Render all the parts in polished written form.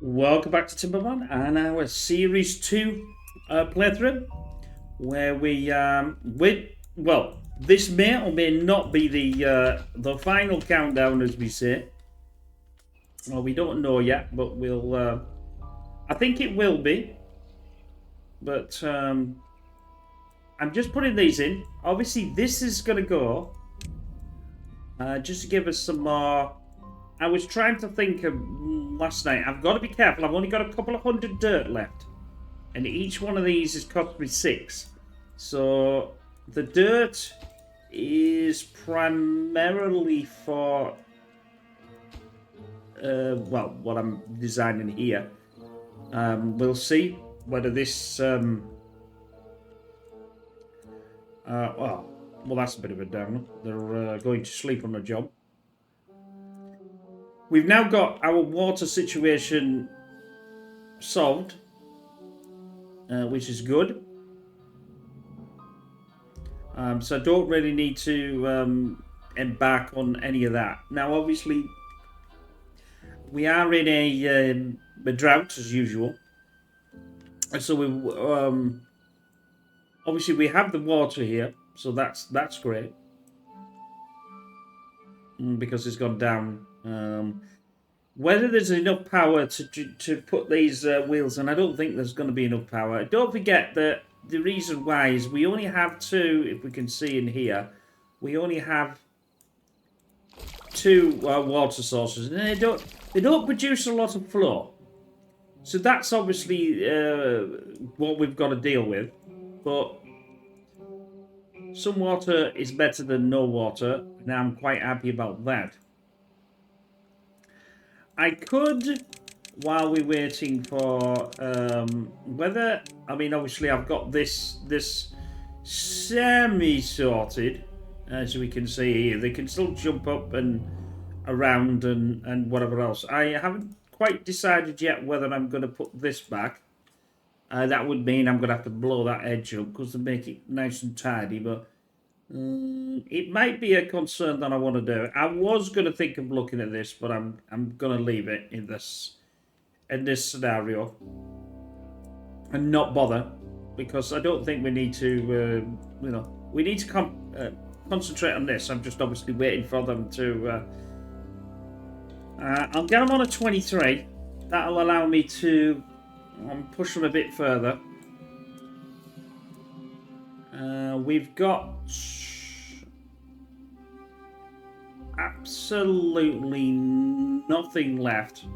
Welcome back to Timberborn and our Series 2 playthrough, where well, this may or may not be the final countdown, as we say. Well, we don't know yet, but I think it will be, but I'm just putting these in. Obviously, this is going to go just to give us some more. I was trying to think of last night. I've got to be careful. I've only got a couple of hundred dirt left. And each one of these has cost me 6. So the dirt is primarily for well, what I'm designing here. We'll see whether this well, that's a bit of a downer. They're going to sleep on the job. We've now got our water situation solved, which is good. So I don't really need to embark on any of that. Now, obviously, we are in a drought as usual. And so obviously we have the water here, so that's great because it's gone down. Whether there's enough power to put these wheels in, I don't think there's going to be enough power. Don't forget that the reason why is we only have two, if we can see in here, we only have two water sources, and they don't produce a lot of flow. So that's obviously what we've got to deal with. But some water is better than no water, and I'm quite happy about that. I could, while we're waiting for whether, I mean, obviously I've got this semi-sorted, as we can see here. They can still jump up and around and whatever else. I haven't quite decided yet whether I'm going to put this back. That would mean I'm going to have to blow that edge up because to make it nice and tidy, but it might be a concern that I want to do. I was going to think of looking at this, but I'm going to leave it in this scenario and not bother because I don't think we need to. We need to concentrate on this. I'm just obviously waiting for them to. I'll get them on a 23. That'll allow me to push them a bit further. We've got absolutely nothing left.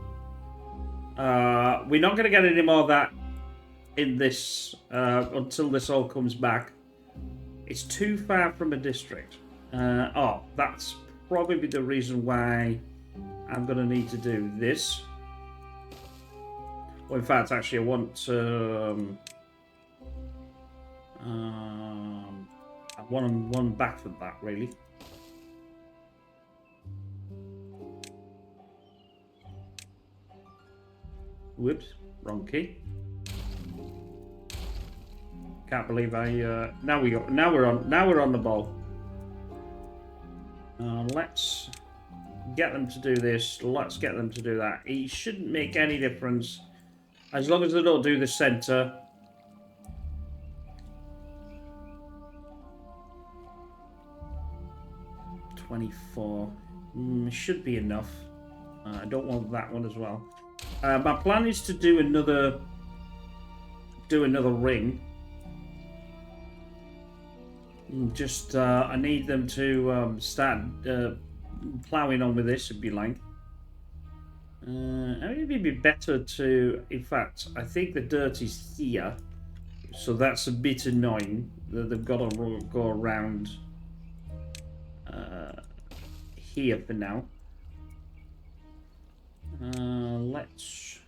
We're not going to get any more of that in this until this all comes back. It's too far from a district. That's probably the reason why I'm going to need to do this. Well, in fact, actually, I want one back for that, really. Whoops, wrong key. Can't believe I. Now we're on the ball. Let's get them to do this. Let's get them to do that. It shouldn't make any difference as long as they don't do the center. Should be enough. I don't want that one as well. My plan is to do another ring. Just I need them to start ploughing on with this, if you like. I mean, it'd be better to. In fact, I think the dirt is here, so that's a bit annoying that they've got to go around here for now. Let's.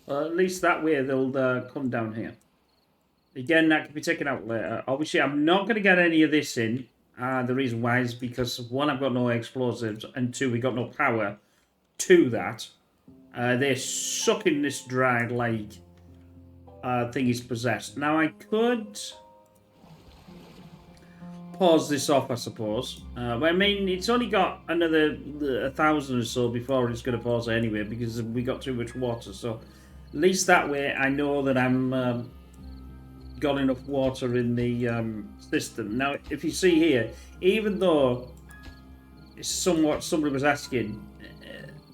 At least that way they'll come down here. Again, that can be taken out later. Obviously, I'm not going to get any of this in. The reason why is because, one, I've got no explosives, and two, we got no power to that. They're sucking this dry like thing is possessed. Now I could pause this off, I suppose. But I mean, it's only got another 1,000 or so before it's going to pause anyway, because we got too much water. So at least that way I know that I'm got enough water in the system. Now, if you see here, even though it's somewhat somebody was asking,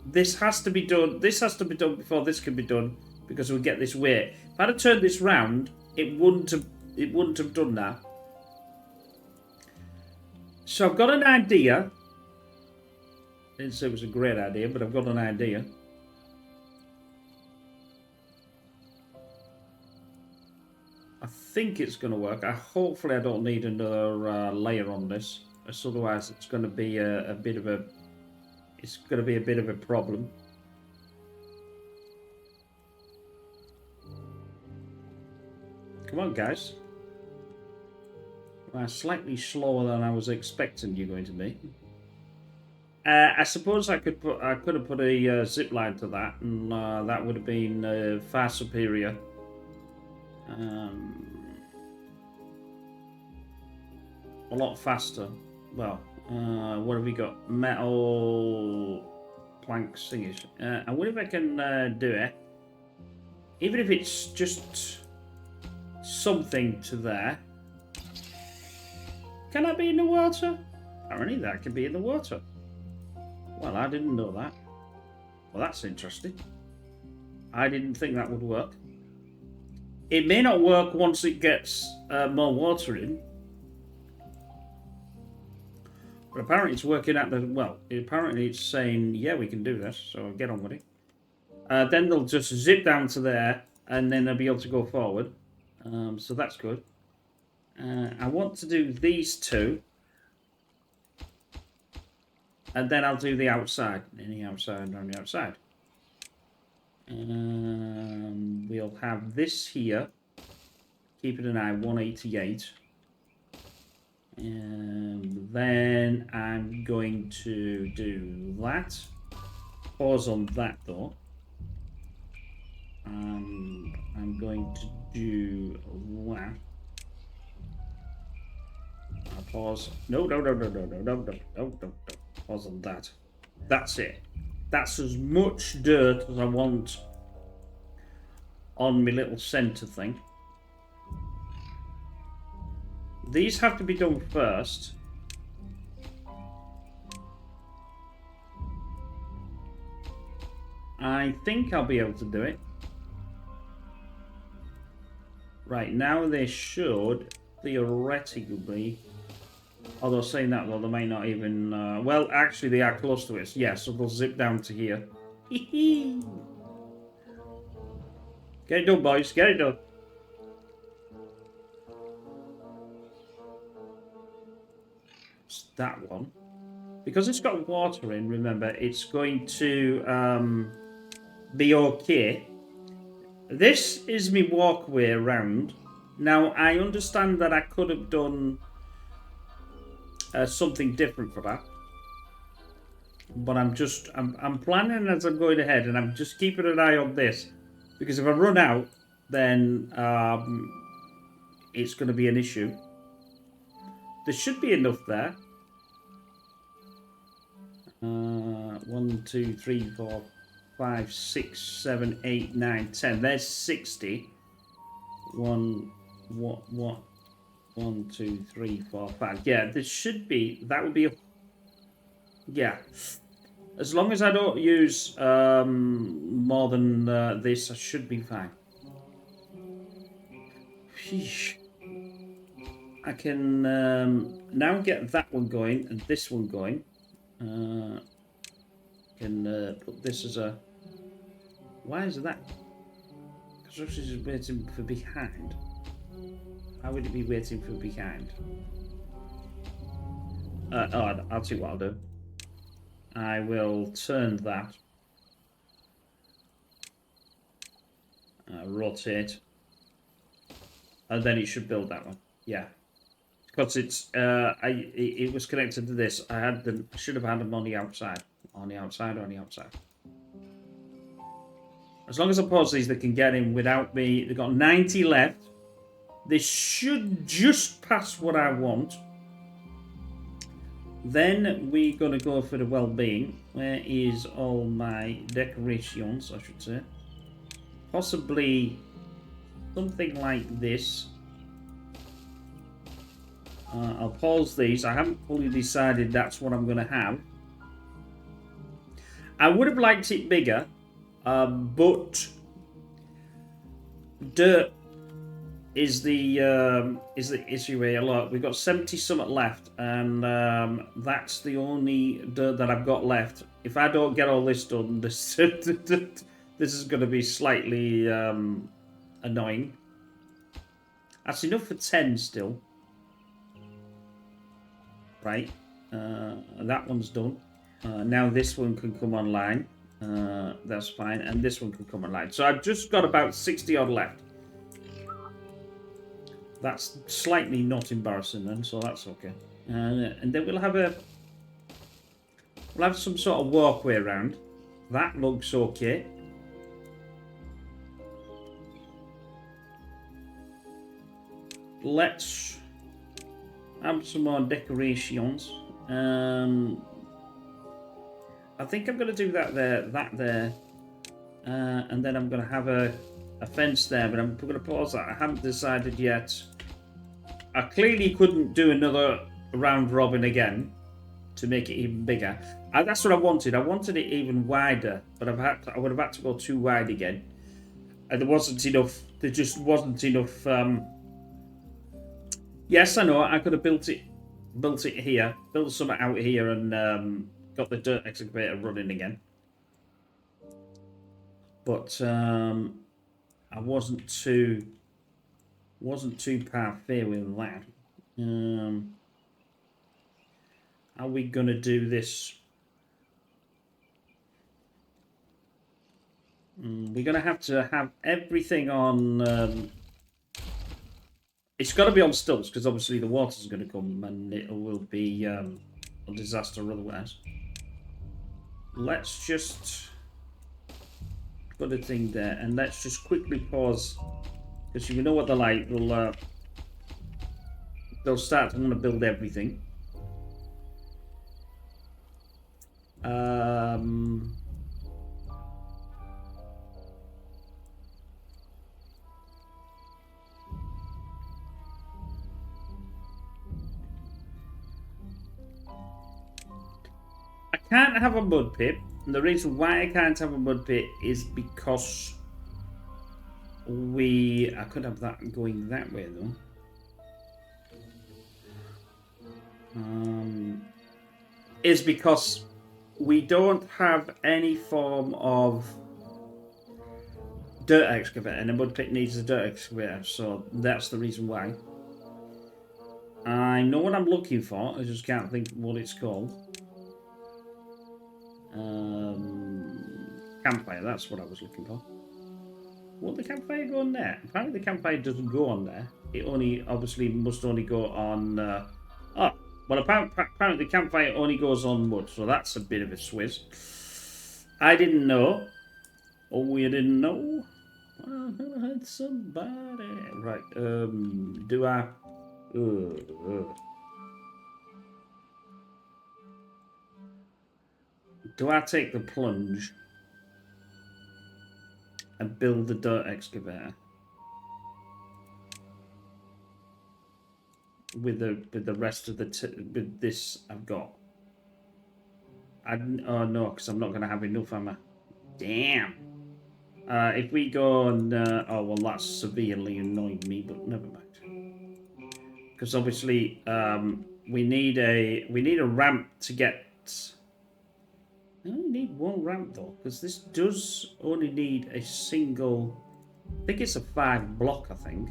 this has to be done. This has to be done before this can be done, because we get this weight. If I'd have turned this round, it wouldn't have done that. So I've got an idea. I didn't say it was a great idea, but I've got an idea. I think it's going to work. Hopefully I don't need another layer on this. Otherwise it's going to be a bit of a... It's going to be a bit of a problem. Come on, guys. Slightly slower than I was expecting you're going to be. I suppose I could have put a zip line to that, and that would have been far superior. A lot faster. Well, what have we got? Metal planks thingies. I wonder if I can do it. Even if it's just something to there. Can I be in the water? Apparently that can be in the water. Well, I didn't know that. Well, that's interesting. I didn't think that would work. It may not work once it gets more water in. But apparently it's working out the... Well, apparently it's saying, yeah, we can do this. So get on with it. Then they'll just zip down to there. And then they'll be able to go forward. So that's good. I want to do these two. And then I'll do the outside. And the outside and on the outside. We'll have this here. Keep it an eye, 188. And then I'm going to do that. Pause on that though. I'm going to do that. Pause. No. Pause on that. That's it. That's as much dirt as I want on my little center thing. These have to be done first. I think I'll be able to do it. Right, now they should theoretically... Although saying that, though, they may not even... well, actually, they are close to it. Yeah, so they'll zip down to here. Get it done, boys. Get it done. It's that one. Because it's got water in, remember, it's going to be okay. This is my walkway around. Now, I understand that I could have done... something different for that, but I'm planning as I'm going ahead, and I'm just keeping an eye on this, because if I run out, then it's going to be an issue. There should be enough there. 1, 2, 3, 4, 5, 6, 7, 8, 9, 10. There's 60. 1, 2, 3, 4, 5. Yeah, there should be. That would be a... Yeah. As long as I don't use more than this, I should be fine. Sheesh. I can now get that one going and this one going. Can put this as a... Why is that? Construction is waiting for behind. How would it be waiting for behind? I'll see what I'll do. I will turn that. Rotate. And then it should build that one. Yeah. Because it's it was connected to this. I should have had them on the outside. On the outside. As long as I pause these, they can get in without me. They've got 90 left. This should just pass what I want. Then we're going to go for the well-being. Where is all my decorations, I should say. Possibly something like this. I'll pause these. I haven't fully decided that's what I'm going to have. I would have liked it bigger, but dirt is the issue here. Look, we've got 70 something left, and that's the only dirt that I've got left. If I don't get all this done, this this is going to be slightly annoying. That's enough for 10 still. Right, that one's done. Now this one can come online. That's fine, and this one can come online. So I've just got about 60 odd left. That's slightly not embarrassing then, so that's okay. And then we'll have some sort of walkway around. That looks okay. Let's have some more decorations. I think I'm going to do that there, and then I'm going to have a fence there, but I'm going to pause that. I haven't decided yet. I clearly couldn't do another round robin again to make it even bigger. That's what I wanted. I wanted it even wider, but I would have had to go too wide again. And there wasn't enough. There just wasn't enough. Yes, I know. I could have built it here, built something out here, and got the dirt excavator running again. But I wasn't too parfait with that. Are we gonna do this? We're gonna have to have everything on. It's got to be on stilts because obviously the water's going to come and it will be a disaster otherwise. Let's just put a thing there and let's just quickly pause because you know what they're like. They'll start to want to build everything. I can't have a mud pit, and the reason why I can't have a mud pit is because I could have that going that way though. Is because we don't have any form of dirt excavator, and a mud pit needs a dirt excavator, so that's the reason why. I know what I'm looking for, I just can't think what it's called. Campfire, that's what I was looking for. Will the campfire go on there? Apparently the campfire doesn't go on there. It obviously must only go on... well, apparently the campfire only goes on mud, so that's a bit of a swizz. I didn't know. Oh, you didn't know? I had somebody. Right, do I... Do I take the plunge and build the dirt excavator with the rest of with this I've got? Oh no, because I'm not going to have enough, am I? Damn. If we go and oh well, that's severely annoyed me, but never mind. Because obviously we need a ramp to get. I only need one ramp though, because this does only need a single. I think it's a 5 block. I think.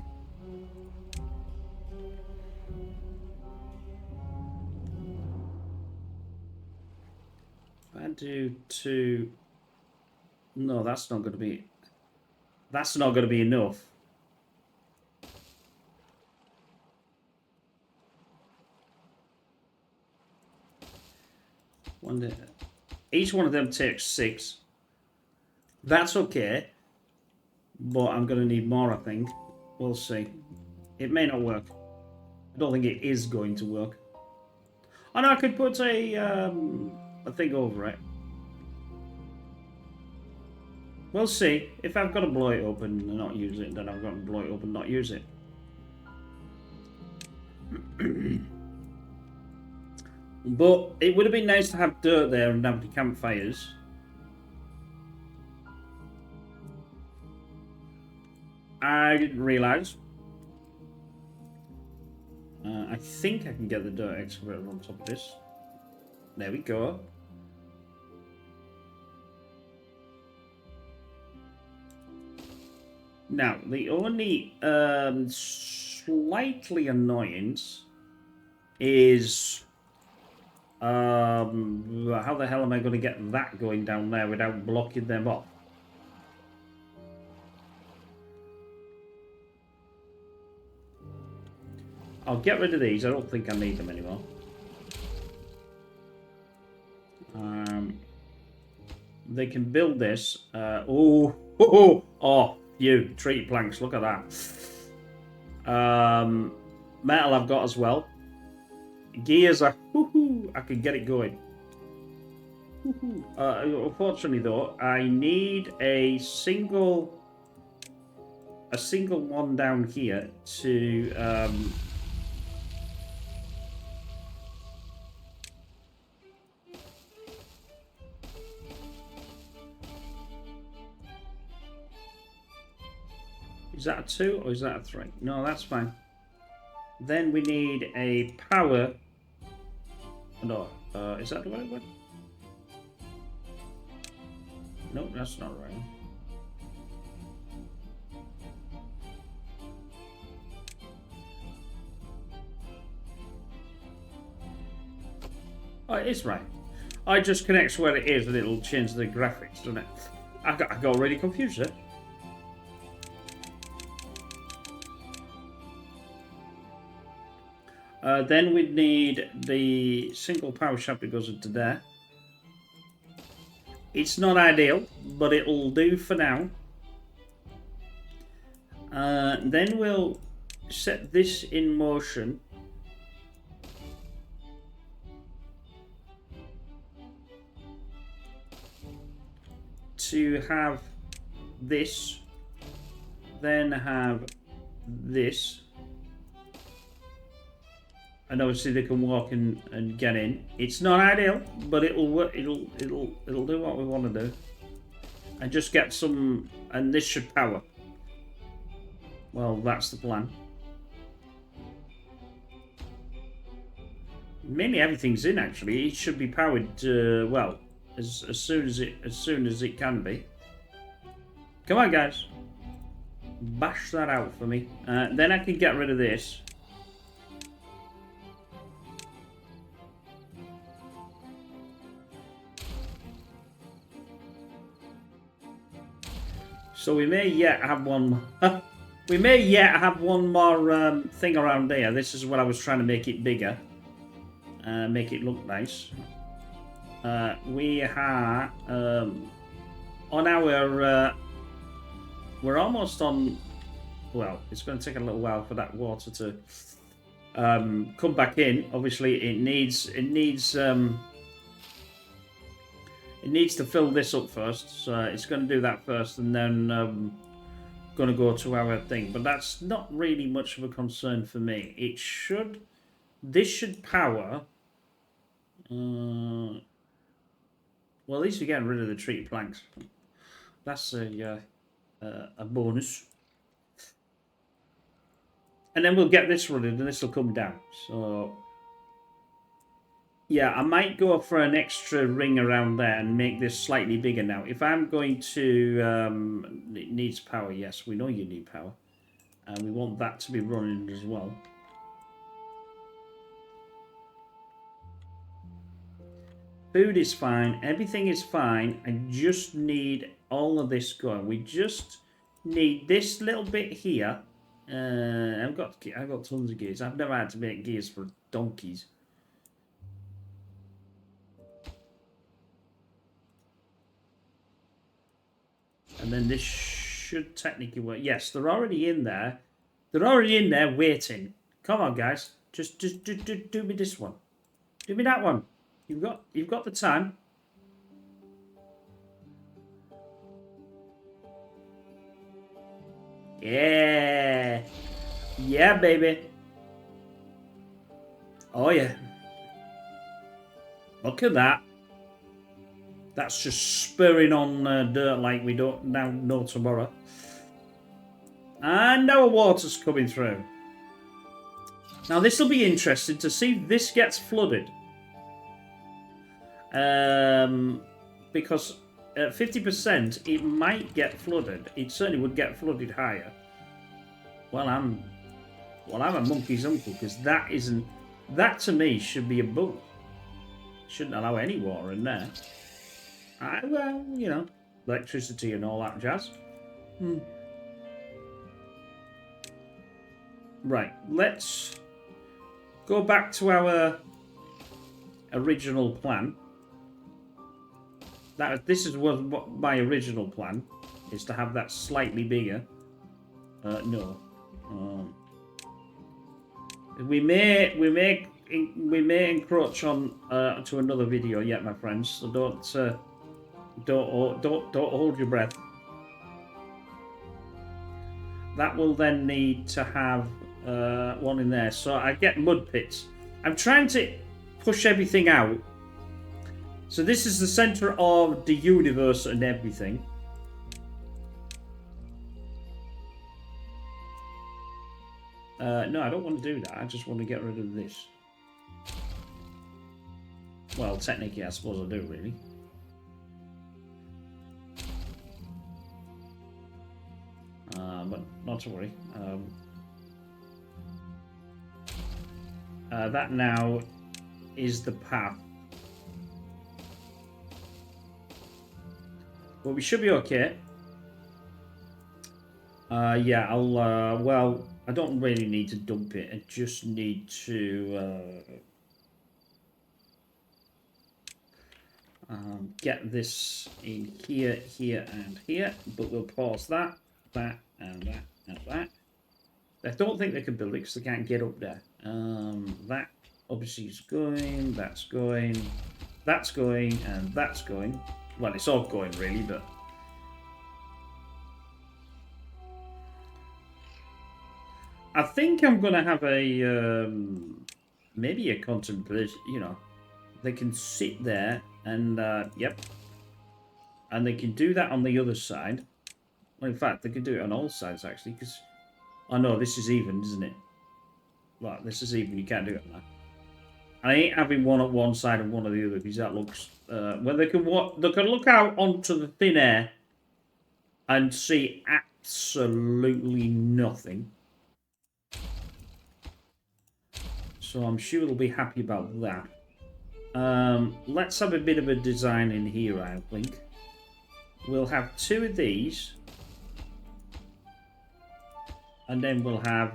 If I do 2. No, that's not going to be. That's not going to be enough. Each one of them takes 6. That's okay. But I'm going to need more, I think. We'll see. It may not work. I don't think it is going to work. Oh no, I could put a thing over it. We'll see. If I've got to blow it up and not use it, then I've got to blow it up and not use it. But it would have been nice to have dirt there and empty campfires. I didn't realise. I think I can get the dirt excavator on top of this. There we go. Now, the only slightly annoyance is how the hell am I going to get that going down there without blocking them off? I'll get rid of these. I don't think I need them anymore. They can build this. Oh, you tree planks. Look at that. Metal I've got as well. Gears are. I can get it going. Unfortunately, though, I need a single one down here to. Is that a 2 or is that a 3? No, that's fine. Then we need a power. No, is that the right one? No, that's not right. Oh, it is right. I just connect where it is and it'll change the graphics, doesn't it? I got really confused there. Then we'd need the single power shaft that goes into there. It's not ideal, but it'll do for now. Then we'll set this in motion. To have this, then have this. And obviously they can walk and get in. It's not ideal, but it'll work. It'll do what we want to do. And just get some, and this should power. Well, that's the plan. Mainly everything's in actually. It should be powered. Well, as soon as it can be. Come on, guys. Bash that out for me. Then I can get rid of this. So we may yet have one. We may yet have one more thing around here. This is what I was trying to make it bigger, make it look nice. We are on our. We're almost on. Well, it's going to take a little while for that water to come back in. Obviously, it needs to fill this up first, so it's going to do that first, and then going to go to our thing. But that's not really much of a concern for me. It should, this should power. Well, at least we're getting rid of the tree planks. That's a bonus. And then we'll get this running, and this will come down. So. Yeah, I might go for an extra ring around there and make this slightly bigger now. If I'm going to... it needs power, yes. We know you need power. And we want that to be running as well. Food is fine. Everything is fine. I just need all of this going. We just need this little bit here. I've got tons of gears. I've never had to make gears for donkeys. And then this should technically work. Yes, they're already in there. They're already in there waiting. Come on, guys. Just do me this one. Do me that one. You've got the time. Yeah. Yeah, baby. Oh, yeah. Look at that. That's just spurring on dirt like we don't now know tomorrow. And our water's coming through. Now, this will be interesting to see if this gets flooded. Because at 50%, it might get flooded. It certainly would get flooded higher. Well, I'm a monkey's uncle, because that to me should be a bug. Shouldn't allow any water in there. Well, you know, electricity and all that jazz. Right, let's go back to our original plan. This is what my original plan is, to have that slightly bigger. No. We may encroach on to another video yet, my friends. So don't hold your breath. That will then need to have one in there. So I get mud pits. I'm trying to push everything out. So this is the center of the universe and everything. No, I don't want to do that. I just want to get rid of this. Well, technically, I suppose I do, really. But not to worry. That now is the path. But we should be okay. Yeah, I'll, well, I don't really need to dump it. I just need to get this in here, here, and here. But we'll pause that, and that, and that. I don't think they can build it because they can't get up there. That obviously is going, that's going, that's going, and that's going. Well, it's all going really, but... I think I'm going to have a, maybe a contemplation, you know. They can sit there and, yep. And they can do that on the other side. Well, in fact, they can do it on all sides, actually, because... Oh, no, this is even, isn't it? Right, this is even. You can't do it on that. I ain't having one at one side and one at the other, because that looks... well, they can look out onto the thin air and see absolutely nothing. So I'm sure they'll be happy about that. Let's have a bit of a design in here, I think. We'll have two of these. And then we'll have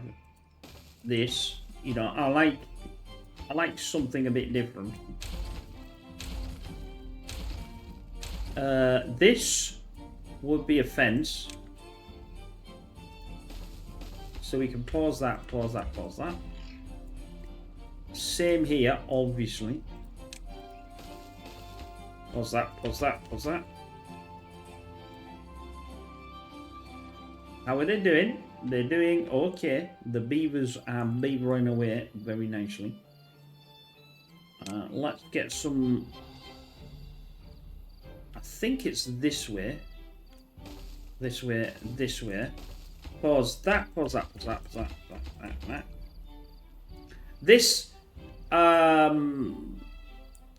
this. You know, I like something a bit different. This would be a fence. So we can pause that, pause that, pause that. Same here, obviously. Pause that, pause that, pause that. How are they doing? They're doing okay. The beavers are beavering away very nicely. Let's get some... I think it's this way. This way, this way. Pause that, pause that, pause that, pause that, pause that, that. This...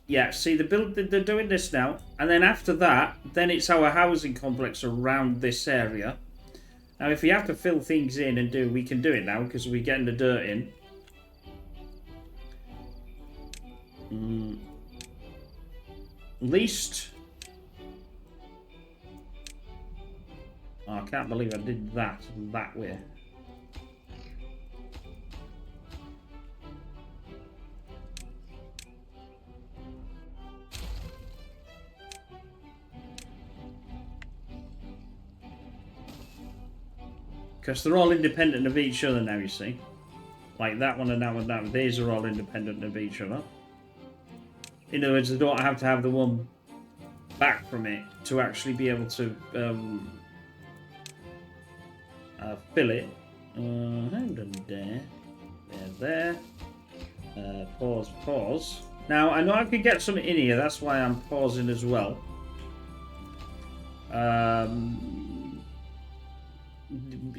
yeah, see, they're doing this now. And then after that, then it's our housing complex around this area. Now, if we have to fill things in and do, we can do it now because we're getting the dirt in. Least... Oh, I can't believe I did that way. Because they're all independent of each other now, you see. Like that one and that one and that one. These are all independent of each other. In other words, they don't have to have the one back from it to actually be able to fill it. There. Pause. Now, I know I could get some in here. That's why I'm pausing as well.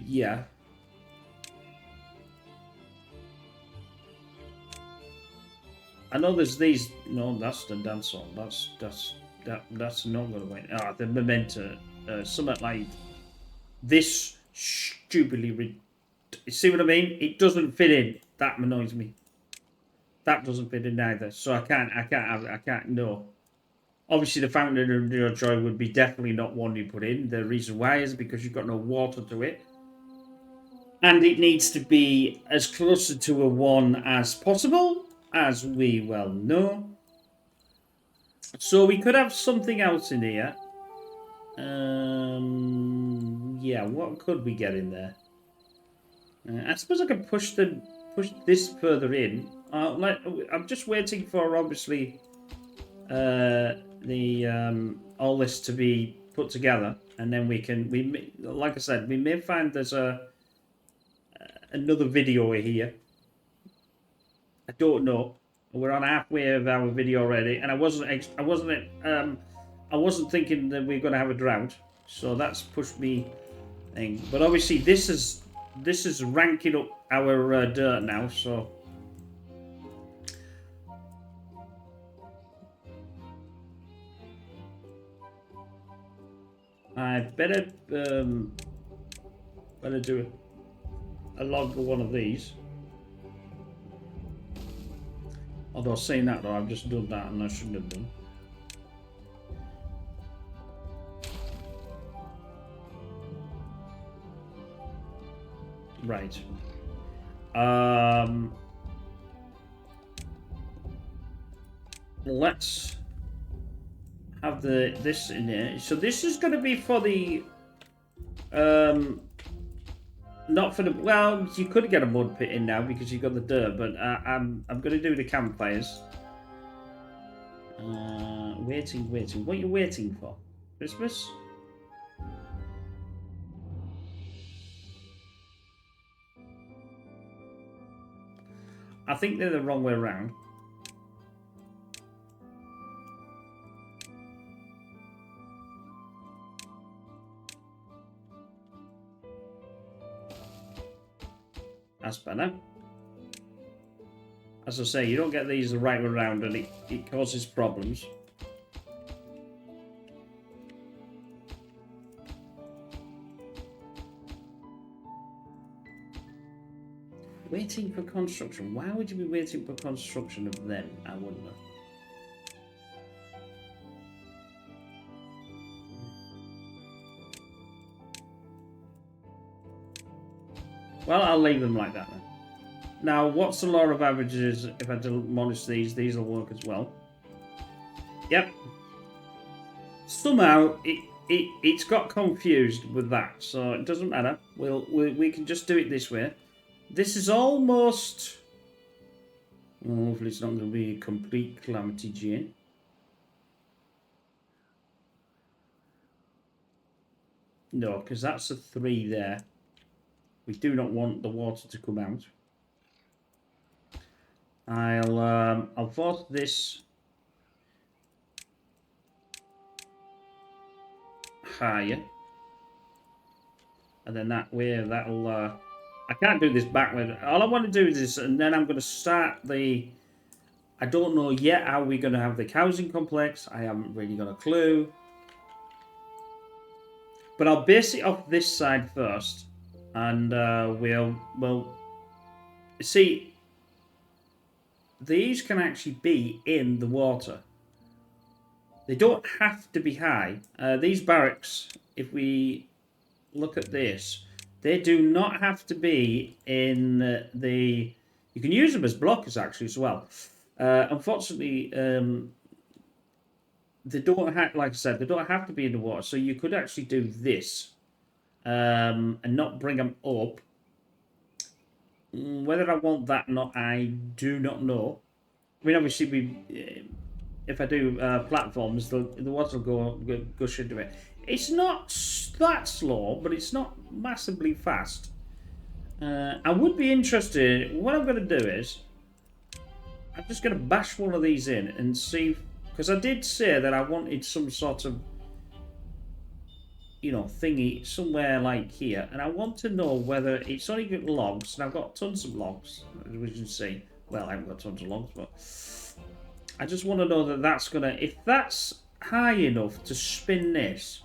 Yeah. I know there's these. No, that's the dance song. That's not gonna win. Ah, the memento. Something like this stupidly. You see what I mean? It doesn't fit in. That annoys me. That doesn't fit in either. So I can't. No. Obviously, the fountain of your joy would be definitely not one you put in. The reason why is because you've got no water to it. And it needs to be as close to a 1 as possible, as we well know. So we could have something else in here. Yeah, what could we get in there? I suppose I could push this further in. I'm just waiting for, obviously, all this to be put together, and then like I said, we may find there's another video here. I don't know. We're on halfway of our video already, and I wasn't thinking that we are going to have a drought, so that's pushed me thing. But obviously, this is ranking up our dirt now, so. I better do a log of one of these. Although saying that though, I've just done that and I shouldn't have done. Right. Let's have this in here. So this is going to be for the not for the, well, you could get a mud pit in now because you've got the dirt, but I'm going to do the campfires. Waiting. What are you waiting for? Christmas? I think they're the wrong way around. That's better. As I say, you don't get these the right way around and it causes problems. Waiting for construction. Why would you be waiting for construction of them? I wonder. Well, I'll leave them like that then. Now, what's the law of averages? If I demolish these will work as well. Yep. Somehow it's got confused with that, so it doesn't matter. We can just do it this way. This is almost. Well, hopefully, it's not going to be a complete calamity, Jane. No, because that's a 3 there. We do not want the water to come out. I'll force this higher, and then that way that'll. I can't do this backward. All I want to do is this, and then I'm going to start the. I don't know yet how we're going to have the housing complex. I haven't really got a clue, but I'll base it off this side first. And we'll see. These can actually be in the water. They don't have to be high. These barracks, if we look at this, they do not have to be in the. You can use them as blockers actually as well. Unfortunately, they don't have, like I said, they don't have to be in the water. So you could actually do this. and not bring them up. Whether I want that or not, I do not know. I mean, obviously, if I do platforms, the water will go gush into it. It's not that slow, but it's not massively fast. I would be interested. What I'm going to do is, I'm just going to bash one of these in and see, because I did say that I wanted some sort of, thingy somewhere like here, and I want to know whether it's only got logs, and I've got tons of logs, as we can see. Well, I haven't got tons of logs, but I just want to know that that's gonna, if that's high enough to spin this.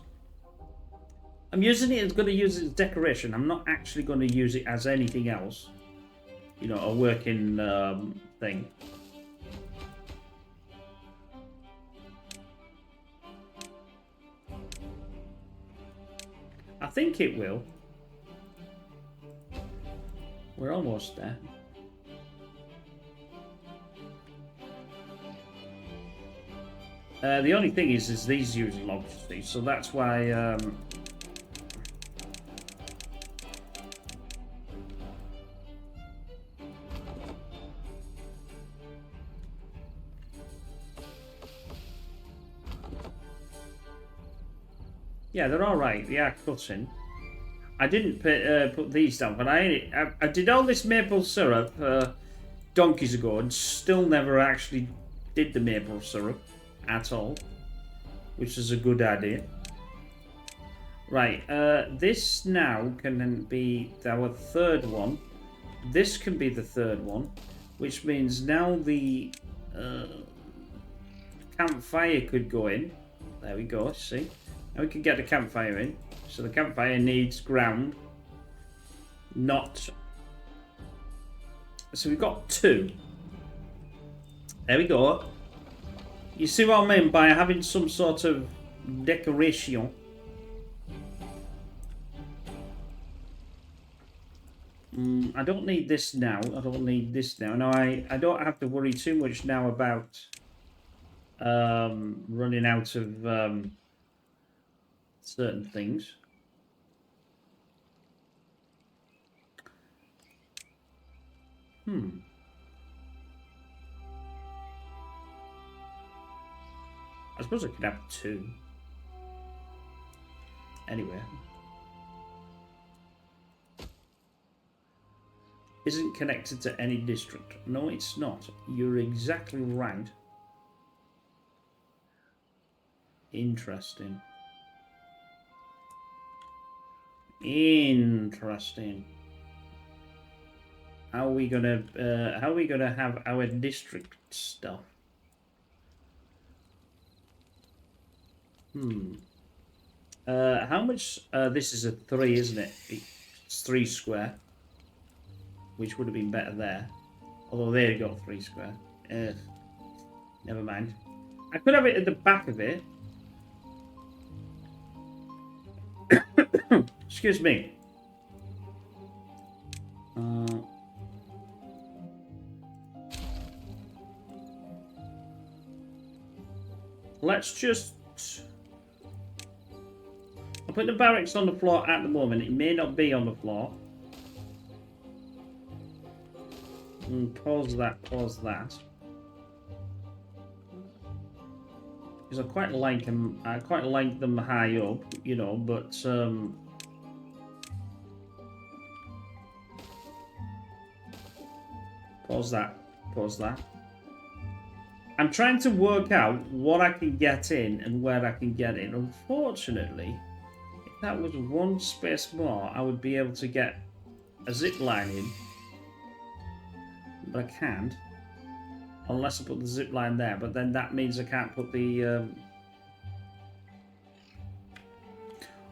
I'm using it as going to use it as decoration. I'm not actually going to use it as anything else. A working thing. I think it will. We're almost there. The only thing is these use logs, so that's why. Yeah, they're all right. They are cutting. I didn't put these down, but I did all this maple syrup donkeys ago and still never actually did the maple syrup at all, which is a good idea. Right, this now can be our third one. This can be the third one, which means now the campfire could go in. There we go, see? Now we can get the campfire in. So the campfire needs ground, not... So we've got 2. There we go. You see what I mean by having some sort of decoration. I don't need this now. I don't need this now. Now I don't have to worry too much now about running out of certain things. I suppose I could have 2. Anyway. Isn't connected to any district. No, it's not. You're exactly right. Interesting. Interesting. How are we gonna have our district stuff? How much? This is a 3, isn't it? It's 3 square, which would have been better there. Although there you go, 3 square. Never mind. I could have it at the back of it. Excuse me. Let's just... I'll put the barracks on the floor at the moment. It may not be on the floor. Pause that, pause that. Because I quite like them high up, but pause that, pause that. I'm trying to work out what I can get in and where I can get in. Unfortunately, if that was 1 space more, I would be able to get a zip line in. But I can't. Unless I put the zip line there. But then that means I can't put the...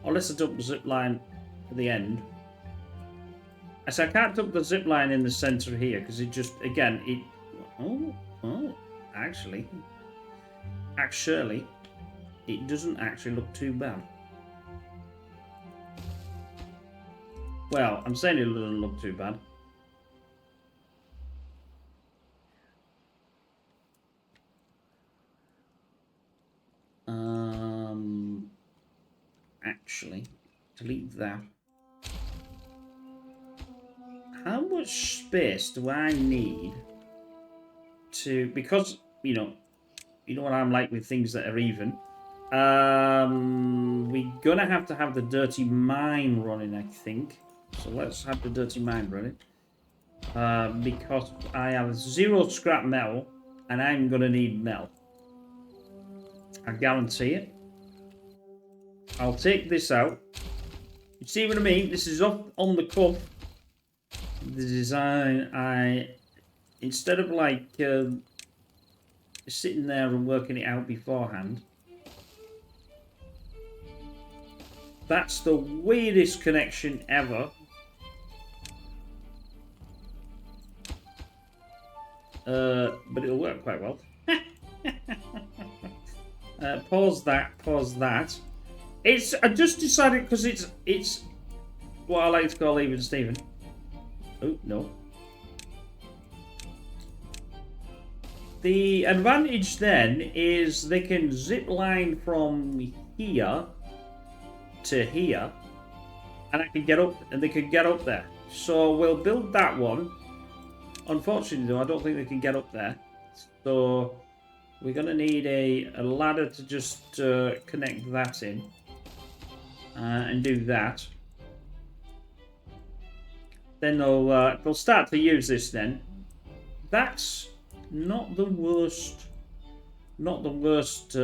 Unless I dump the zip line at the end. So I can't dump the zip line in the center here because it just, again, it... Actually, it doesn't actually look too bad. Well, I'm saying it doesn't look too bad. Actually, delete that. much space do I need to, because, you know what I'm like with things that are even. We're gonna have to have the dirty mine running, I think. So let's have the dirty mine running. Because I have 0 scrap metal, and I'm gonna need metal. I guarantee it. I'll take this out. You see what I mean? This is off on the cuff. The design, instead of like sitting there and working it out beforehand. That's the weirdest connection ever. But it'll work quite well. Pause that. Pause that. I just decided because it's what I like to call even Steven. Oh no. The advantage then is they can zip line from here to here, and I can get up, and they can get up there. So we'll build that one. Unfortunately, though, I don't think they can get up there. So we're going to need a ladder to just connect that in and do that. Then they'll start to use this. Then that's not the worst. Not the worst.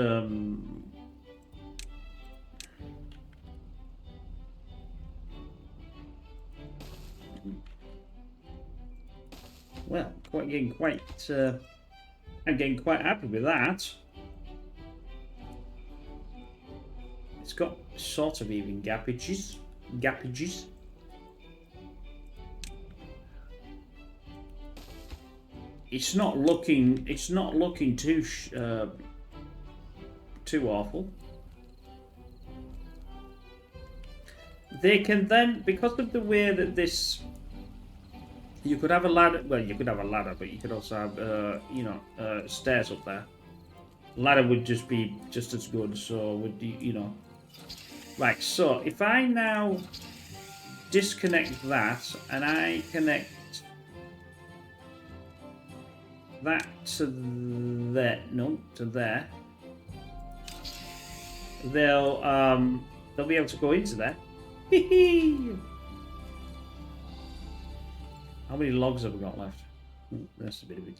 Well, I'm getting quite happy with that. It's got sort of even gappages. It's not looking too awful. They can then, because of the way that this. You could have a ladder. Well, you could have a ladder, but you could also have, stairs up there. Ladder would just be just as good. So would right? So if I now disconnect that and I connect that to there, no, to there, they'll be able to go into there. How many logs have we got left? That's a bit of it.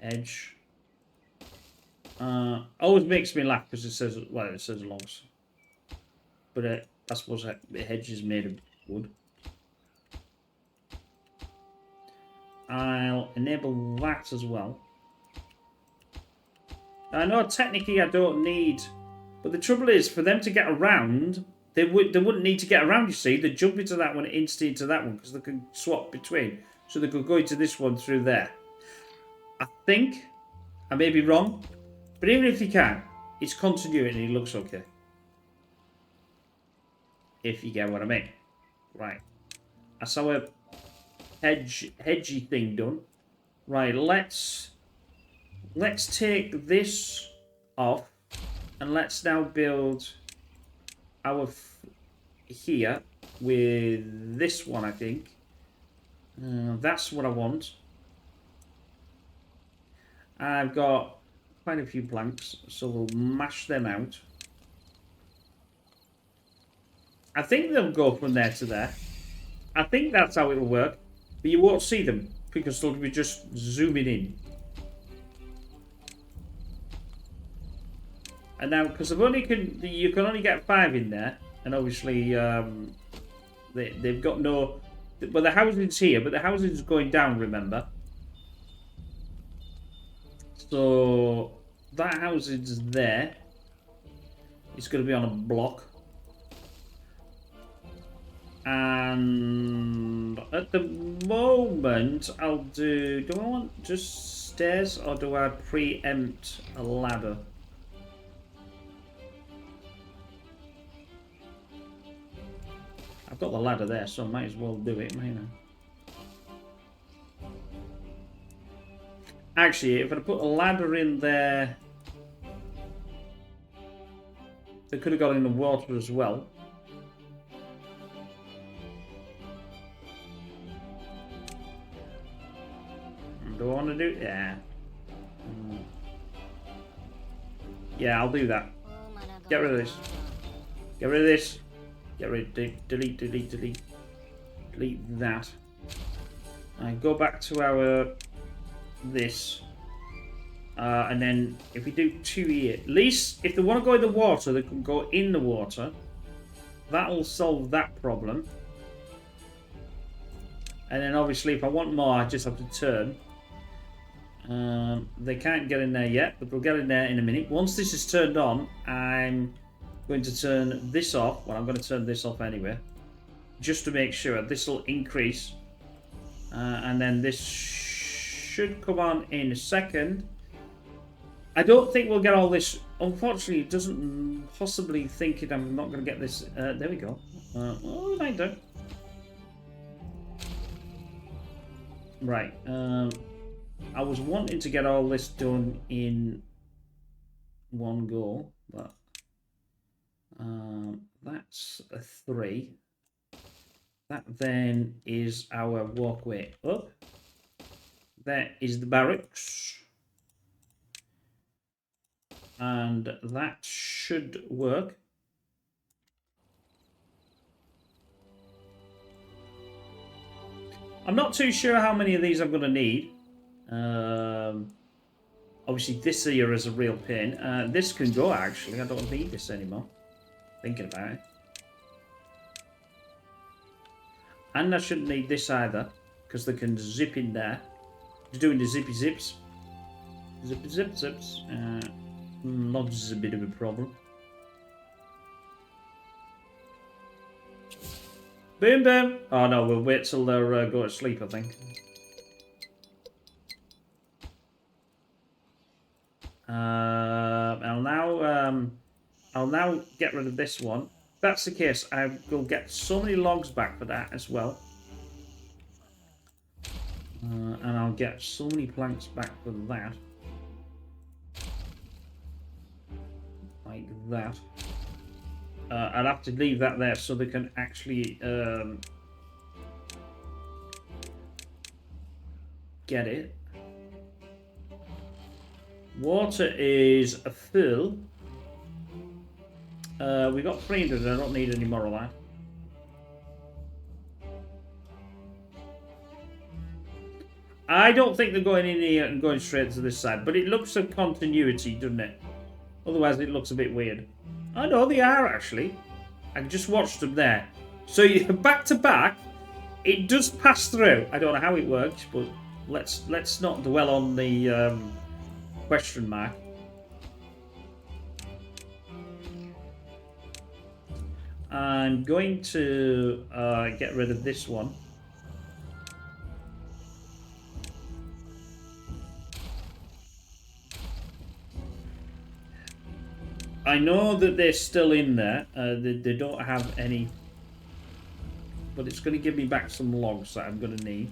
Edge. Always makes me laugh because it says logs, but I suppose the hedge is made of wood. I'll enable that as well. I know technically I don't need, but the trouble is for them to get around, they wouldn't need to get around. You see, they jump into that one, into that one because they can swap between. So they could go into this one through there. I think I may be wrong, but even if you can, it's continuity. It looks okay. If you get what I mean, right? That's our hedgy thing done. Right, let's take this off and let's now build our here with this one. I think that's what I want. I've got quite a few planks, so we'll mash them out. I think they'll go from there to there. I think that's how it'll work. But you won't see them because they'll be just zooming in. And now, because you can only get 5 in there, and obviously they've got no. Well, the housing's here, but the housing's going down. Remember. So that housing's there. It's going to be on a block. And at the moment, I'll do I want just stairs or do I preempt a ladder? I've got the ladder there, so I might as well do it, mightn't Actually, if I put a ladder in there, they could have got in the water as well. Do I want to do? Yeah. Yeah, I'll do that. Get rid of this. Get rid of this. Get rid of delete, delete, delete. Delete that. And go back to our this. And then if we do 2 here, at least if they want to go in the water, they can go in the water. That'll solve that problem. And then obviously if I want more, I just have to turn. They can't get in there yet, but they'll get in there in a minute. Once this is turned on, I'm going to turn this off. Well, I'm going to turn this off anyway, just to make sure. This will increase, and then this should come on in a second. I don't think we'll get all this. Unfortunately, it doesn't possibly think it. I'm not going to get this. There we go. Oh, we might do. Right. I was wanting to get all this done in one go, but that's a 3. That then is our walkway up. There is the barracks. And that should work. I'm not too sure how many of these I'm going to need. Obviously this here is a real pain. This can go actually. I don't need this anymore. Thinking about it. And I shouldn't need this either, because they can zip in there. Just doing the zippy zips. Zippy zip zips. Logs is a bit of a problem. Boom boom! Oh no, we'll wait till they're go to sleep, I think. I'll now get rid of this one. If that's the case, I will get so many logs back for that as well. And I'll get so many planks back for that. Like that. I'd have to leave that there so they can actually get it. Water is a full. We got 300. I don't need any more of that. I don't think they're going in here and going straight to this side, but it looks a continuity, doesn't it? Otherwise, it looks a bit weird. I know they are actually. I just watched them there. So you back to back, it does pass through. I don't know how it works, but let's not dwell on the question mark. I'm going to get rid of this one. I know that they're still in there. They don't have any, but it's going to give me back some logs that I'm going to need.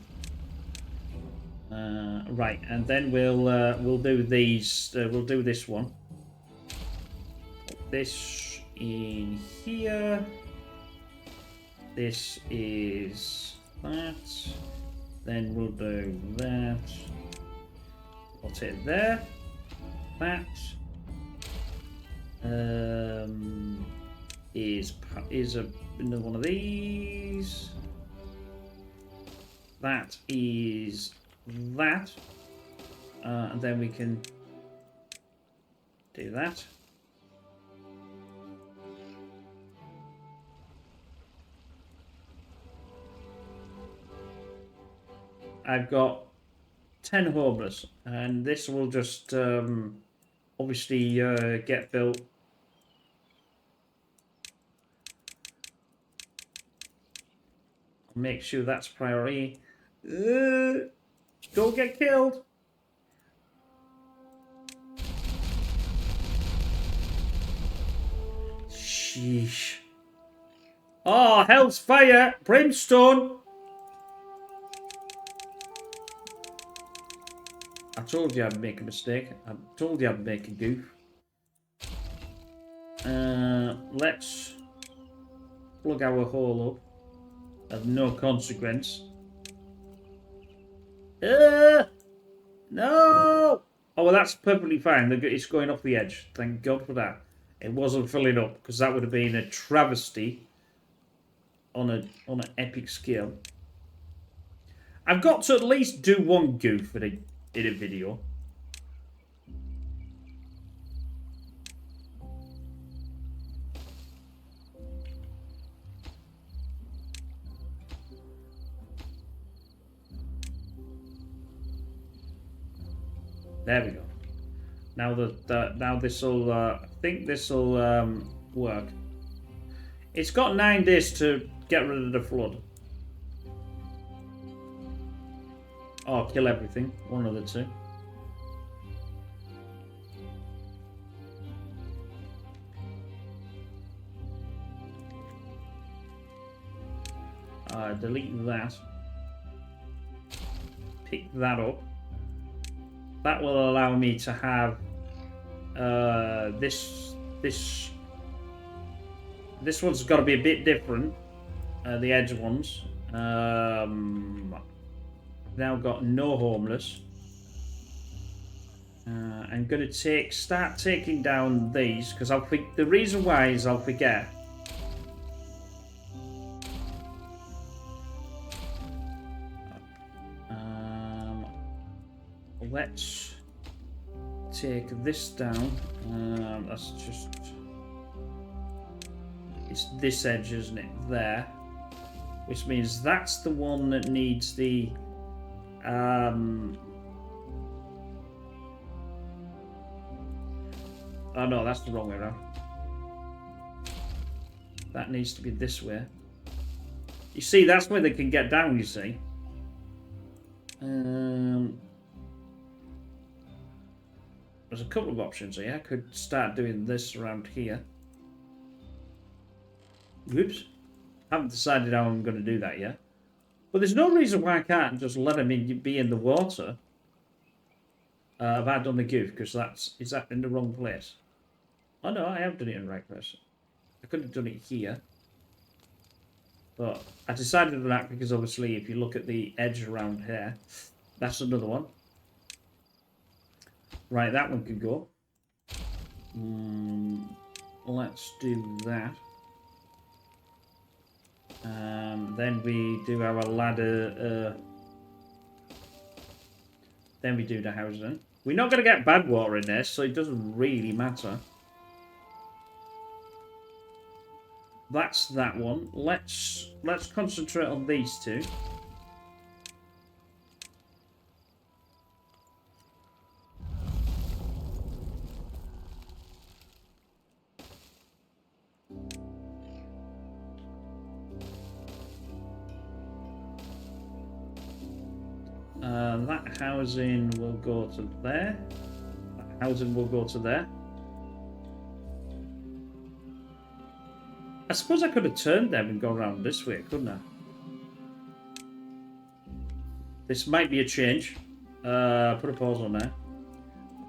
Right, and then we'll do these. We'll do this one. Put this in here. This is that. Then we'll do that. Put it there. That. Is another one of these. That is that. And then we can do that. I've got 10 homeless, and this will just obviously get built. I'll make sure that's priority. Don't get killed. Sheesh. Oh, hell's fire! Brimstone! I told you I'd make a mistake. I told you I'd make a goof. Let's plug our hole up of no consequence. No! Oh, well, that's perfectly fine. It's going off the edge. Thank God for that. It wasn't filling up, because that would have been a travesty on an epic scale. I've got to at least do one goof in a video. There we go. Now now this will, I think this will work. It's got 9 days to get rid of the flood. Or kill everything. One of the two. Delete that. Pick that up. That will allow me to have this one's got to be a bit different. The edge ones. Now got no homeless. I'm gonna start taking down these because the reason why is I'll forget. Let's take this down. That's just, it's this edge, isn't it? There, which means that's the one that needs the oh no, that's the wrong way around. That needs to be this way. You see, that's where they can get down, you see. There's a couple of options here. I could start doing this around here. Whoops. Haven't decided how I'm going to do that yet. But there's no reason why I can't just let him be in the water. Have I done the goof? Because is that in the wrong place? Oh no, I have done it in the right place. I could have done it here. But I decided on that because obviously if you look at the edge around here, that's another one. Right, that one can go. Let's do that. Then we do our ladder. Then we do the housing. We're not going to get bad water in there, so it doesn't really matter. That's that one. Let's concentrate on these two. That housing will go to there. That housing will go to there. I suppose I could have turned them and gone around this way, couldn't I? This might be a change. Put a pause on there.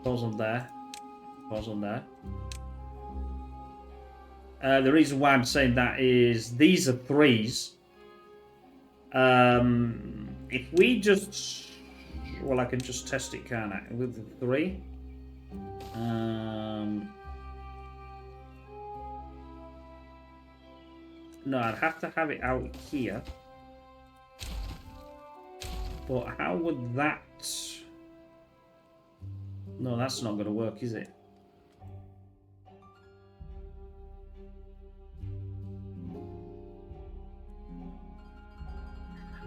Pause on there. Pause on there. The reason why I'm saying that is these are 3s. If we just... Well, I can just test it, can't I? With the 3. No, I'd have to have it out here. But how would that... No, that's not going to work, is it?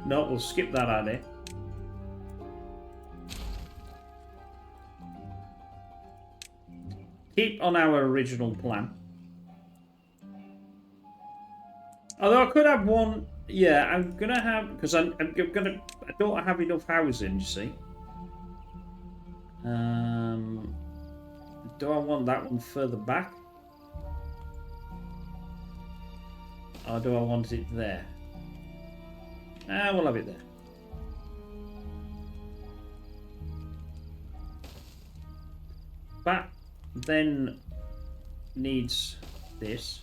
No, we'll skip that idea. Keep on our original plan. Although I could have one, yeah, I'm gonna have, because I don't have enough housing, you see. Do I want that one further back? Or do I want it there? We'll have it there. that then needs this.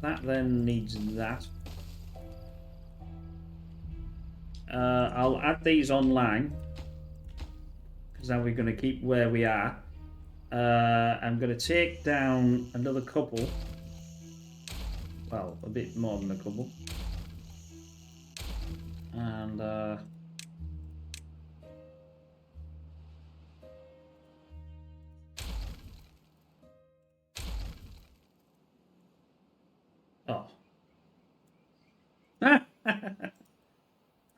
That then needs that. I'll add these online because now we're going to keep where we are. I'm going to take down another couple. Well, a bit more than a couple. And oh.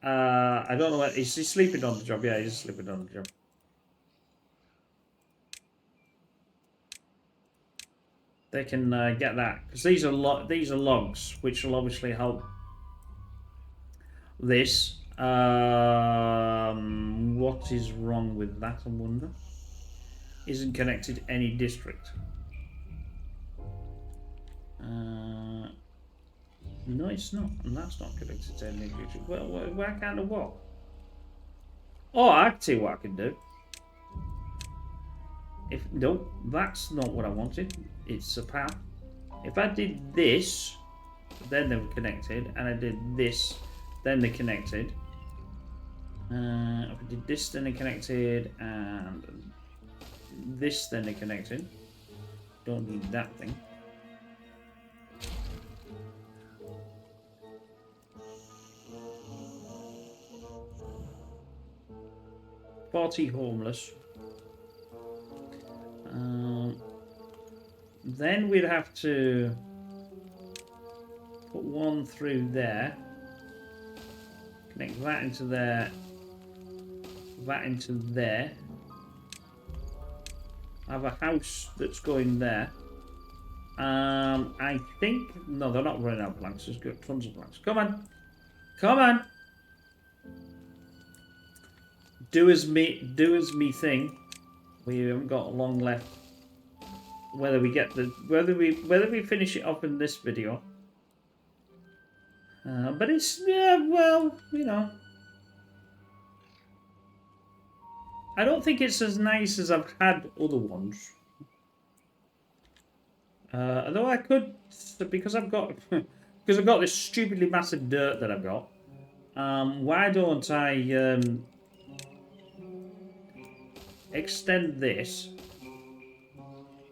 I don't know what is he sleeping on the job? Yeah, he's sleeping on the job. They can get that because these are logs, which will obviously help this. What is wrong with that? I wonder. Isn't connected to any district. No, it's not, and that's not connected to any district. Well, why can't I walk? Oh, I can see what I can do. If no, that's not what I wanted. It's a path. If I did this, then they were connected, and I did this, then they connected. If I did this, then they connected, and this, then they connected. Don't need that thing. Homeless. Then we'd have to put one through there, connect that into there, that into there. I have a house that's going there. I think no, they're not running out of planks. There's got tons of planks. Come on, come on. Do as me thing. We haven't got long left. Whether we get the whether we finish it up in this video. But it's well, you know. I don't think it's as nice as I've had other ones. Although I could, because I've got this stupidly massive dirt that I've got. Why don't I extend this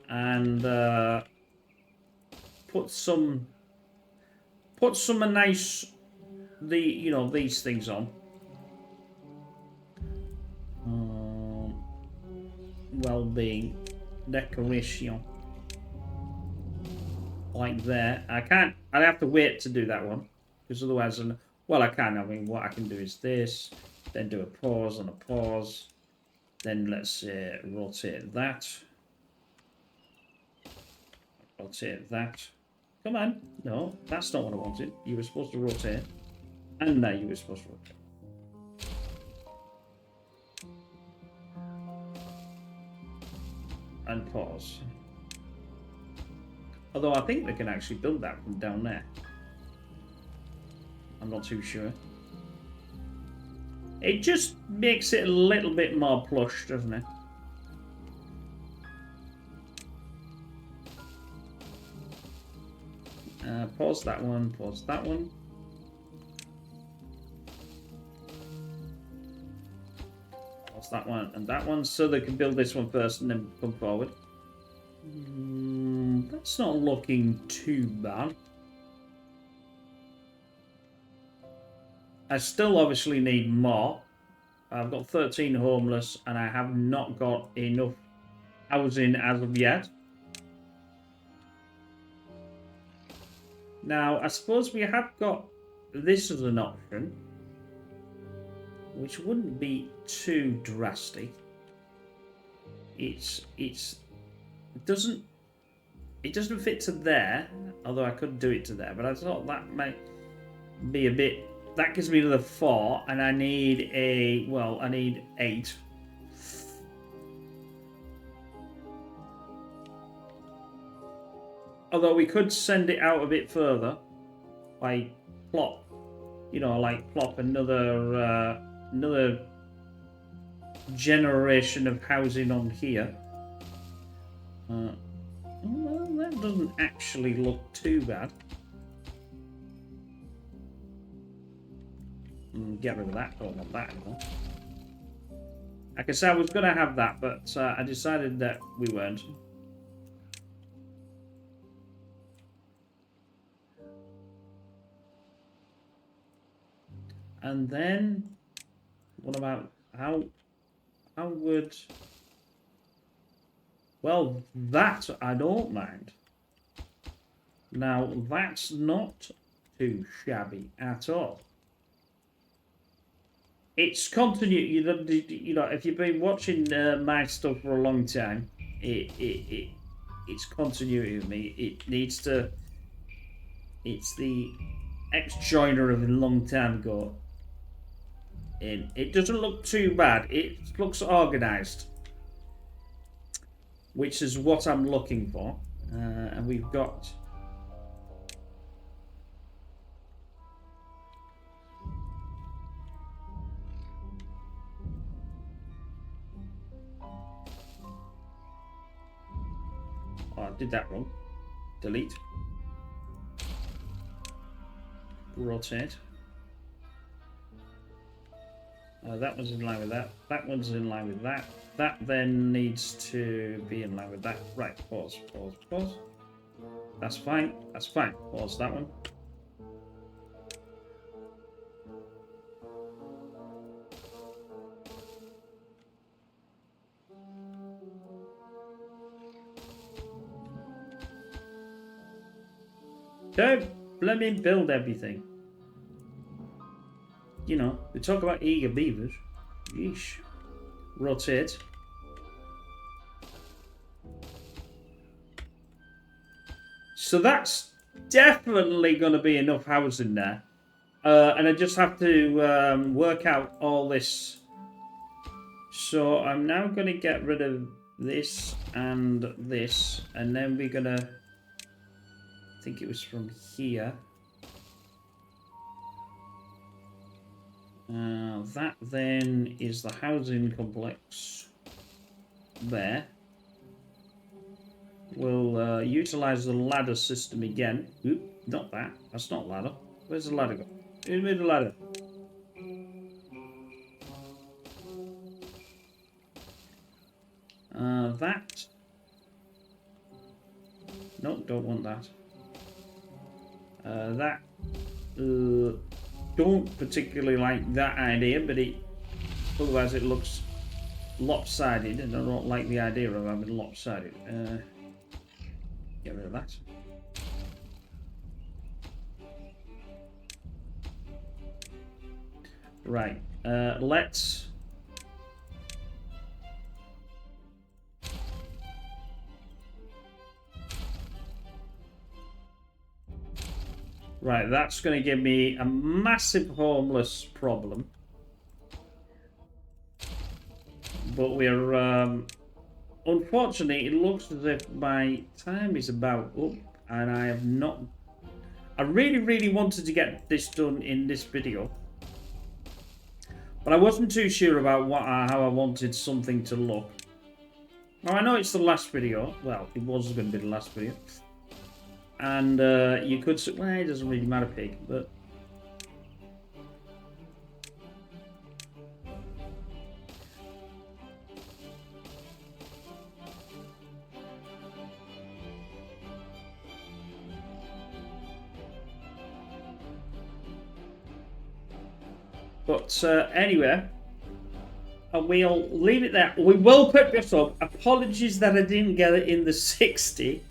and put some nice these things on. Well-being decoration like there. I'd have to wait to do that one because otherwise, well, I can. I mean, what I can do is this, then do a pause and a pause. Then let's rotate that. Rotate that. Come on. No, that's not what I wanted. You were supposed to rotate. And now you were supposed to rotate. And pause. Although I think they can actually build that from down there. I'm not too sure. It just makes it a little bit more plush, doesn't it? Pause that one, pause that one. Pause that one and that one, so they can build this one first and then come forward. That's not looking too bad. I still obviously need more. I've got 13 homeless and I have not got enough housing as of yet. Now, I suppose we have got this as an option, which wouldn't be too drastic. It doesn't fit to there, although I could do it to there, but I thought that might be a bit. That gives me another 4, and I need I need 8. Although we could send it out a bit further, like plop another generation of housing on here. Well, that doesn't actually look too bad. Get rid of that. Don't want that anymore. Like I said, I was going to have that, but I decided that we weren't. And then, what about how would? Well, that I don't mind. Now that's not too shabby at all. It's continuity. You know, if you've been watching my stuff for a long time, it's continuity with me. It needs to. It's the ex-joiner of a long time ago. And it doesn't look too bad. It looks organised, which is what I'm looking for. And we've got. Oh, I did that wrong. Delete. Rotate. That one's in line with that. That one's in line with that. That then needs to be in line with that. Right, pause, pause, pause. That's fine. That's fine. Pause that one. Don't let me build everything. You know, we talk about eager beavers. Yeesh. Rotate. So that's definitely going to be enough housing there. And I just have to work out all this. So I'm now going to get rid of this and this. And then we're going to... I think it was from here. That then is the housing complex there. We'll utilize the ladder system again. Oop, not that. That's not ladder. Where's the ladder go? Where's the ladder? That. No, don't want that. That. Don't particularly like that idea, but otherwise it looks lopsided, and I don't like the idea of having lopsided. Get rid of that. Right, let's... Right, that's going to give me a massive homeless problem. But we're... unfortunately, it looks as if my time is about up. And I have not... I really, really wanted to get this done in this video. But I wasn't too sure about how I wanted something to look. Now, I know it's the last video. Well, it was going to be the last video. And you could say, well, it doesn't really matter, pig, but... But anyway, we'll leave it there. We will pick this up. Apologies that I didn't get it in the 60.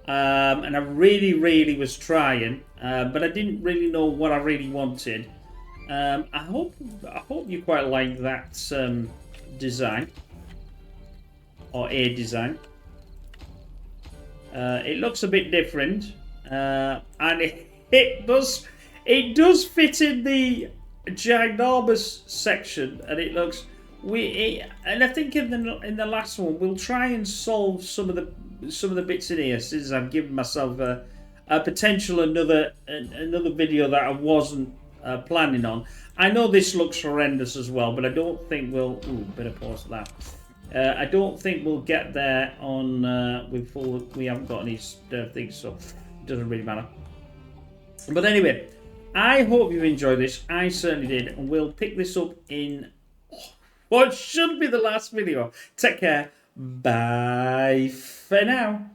And I really, really was trying, but I didn't really know what I really wanted. I hope you quite like that design, or a design. It looks a bit different, and it does fit in the ginormous section, and it looks. And I think in the last one we'll try and solve some of the bits in here, since I've given myself a potential another video that I wasn't planning on. I know this looks horrendous as well, but I don't think we'll... Ooh, better pause that. I don't think we'll get there on before we haven't got any things, so it doesn't really matter. But anyway, I hope you enjoyed this. I certainly did, and we'll pick this up in what should be the last video. Take care. Bye for now.